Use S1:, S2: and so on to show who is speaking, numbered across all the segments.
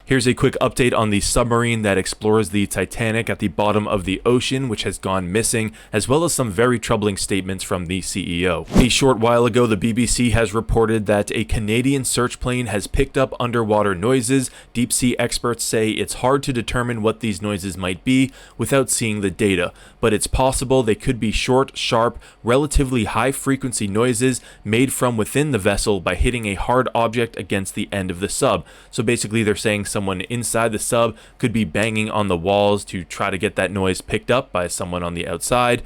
S1: Here's a quick update on the submarine that explores the Titanic at the bottom of the ocean, which has gone missing, as well as some very troubling statements from the CEO. A short while ago, the BBC has reported that a Canadian search plane has picked up underwater noises. Deep sea experts say it's hard to determine what these noises might be without seeing the data, but it's possible they could be short, sharp, relatively high-frequency noises made from within the vessel by hitting a hard object against the end of the sub. So basically they're saying someone inside the sub could be banging on the walls to try to get that noise picked up by someone on the outside.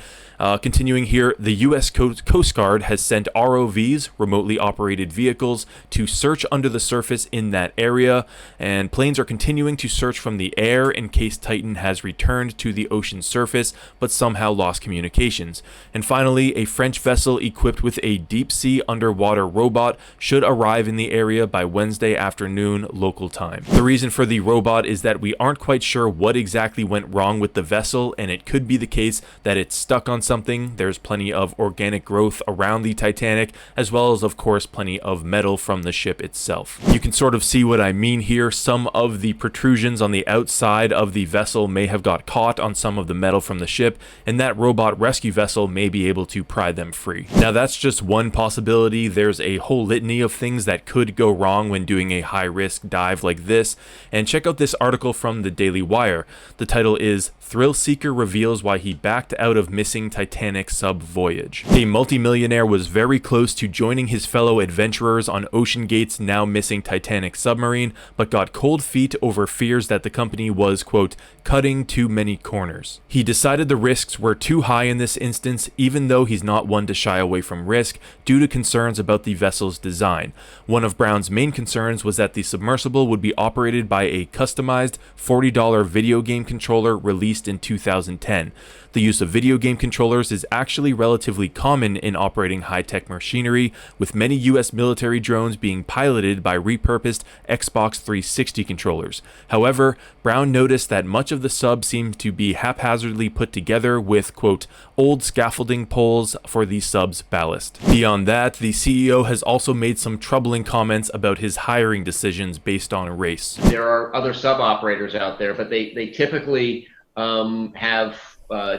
S1: Continuing here, the U.S. Coast Guard has sent ROVs, remotely operated vehicles, to search under the surface in that area, and planes are continuing to search from the air in case Titan has returned to the ocean surface but somehow lost communications. And finally, a French vessel equipped with a deep-sea underwater robot should arrive in the area by Wednesday afternoon local time. The reason for the robot is that we aren't quite sure what exactly went wrong with the vessel, and it could be the case that it's stuck on something. There's plenty of organic growth around the Titanic, as well as of course plenty of metal from the ship itself. You can sort of see what I mean here. Some of the protrusions on the outside of the vessel may have got caught on some of the metal from the ship, and that robot rescue vessel may be able to pry them free. Now that's just one possibility. There's a whole litany of things that could go wrong when doing a high-risk dive like this, and check out this article from the Daily Wire. The title is "Thrill Seeker Reveals Why He Backed Out of Missing Titanic Sub Voyage." A multimillionaire was very close to joining his fellow adventurers on OceanGate's now missing Titanic submarine, but got cold feet over fears that the company was, quote, cutting too many corners. He decided the risks were too high in this instance, even though he's not one to shy away from risk due to concerns about the vessel's design. One of Brown's main concerns was that the submersible would be operated by a customized $40 video game controller released in 2010. The use of video game controllers is actually relatively common in operating high-tech machinery, with many US military drones being piloted by repurposed Xbox 360 controllers. However, Brown noticed that much of the sub seemed to be haphazardly put together with, quote, old scaffolding poles for the sub's ballast. Beyond that, the CEO has also made some troubling comments about his hiring decisions based on race.
S2: There are other sub operators out there, but they typically have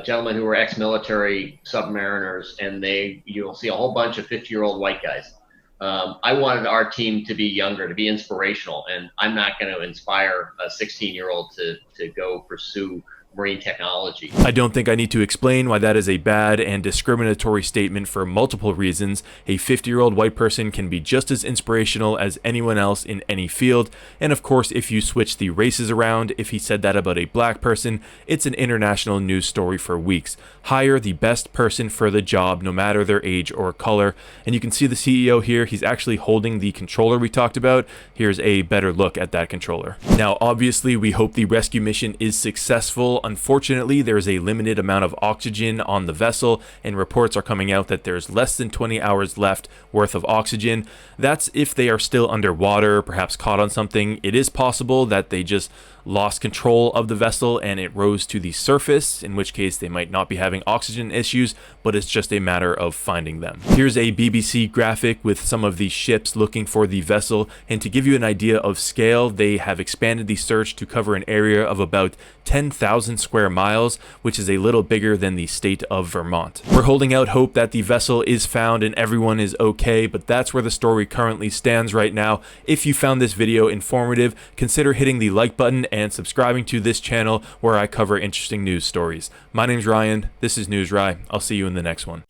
S2: gentlemen who are ex-military submariners, and you'll see a whole bunch of 50-year-old white guys. I wanted our team to be younger, to be inspirational, and I'm not going to inspire a 16-year-old to go pursue marine technology.
S1: I don't think I need to explain why that is a bad and discriminatory statement for multiple reasons. A 50-year-old white person can be just as inspirational as anyone else in any field, and of course if you switch the races around, if he said that about a black person, it's an international news story for weeks. Hire the best person for the job, no matter their age or color. And you can see the CEO here, he's actually holding the controller we talked about. Here's a better look at that controller. Now obviously we hope the rescue mission is successful. Unfortunately, there is a limited amount of oxygen on the vessel, and reports are coming out that there's less than 20 hours left worth of oxygen. That's if they are still underwater, perhaps caught on something. It is possible that they just lost control of the vessel and it rose to the surface, in which case they might not be having oxygen issues, but it's just a matter of finding them. Here's a BBC graphic with some of the ships looking for the vessel, and to give you an idea of scale, they have expanded the search to cover an area of about 10,000 square miles, which is a little bigger than the state of Vermont. We're holding out hope that the vessel is found and everyone is okay, but that's where the story currently stands right now. If you found this video informative, consider hitting the like button and subscribing to this channel where I cover interesting news stories. My name's Ryan, this is News Rye. I'll see you in the next one.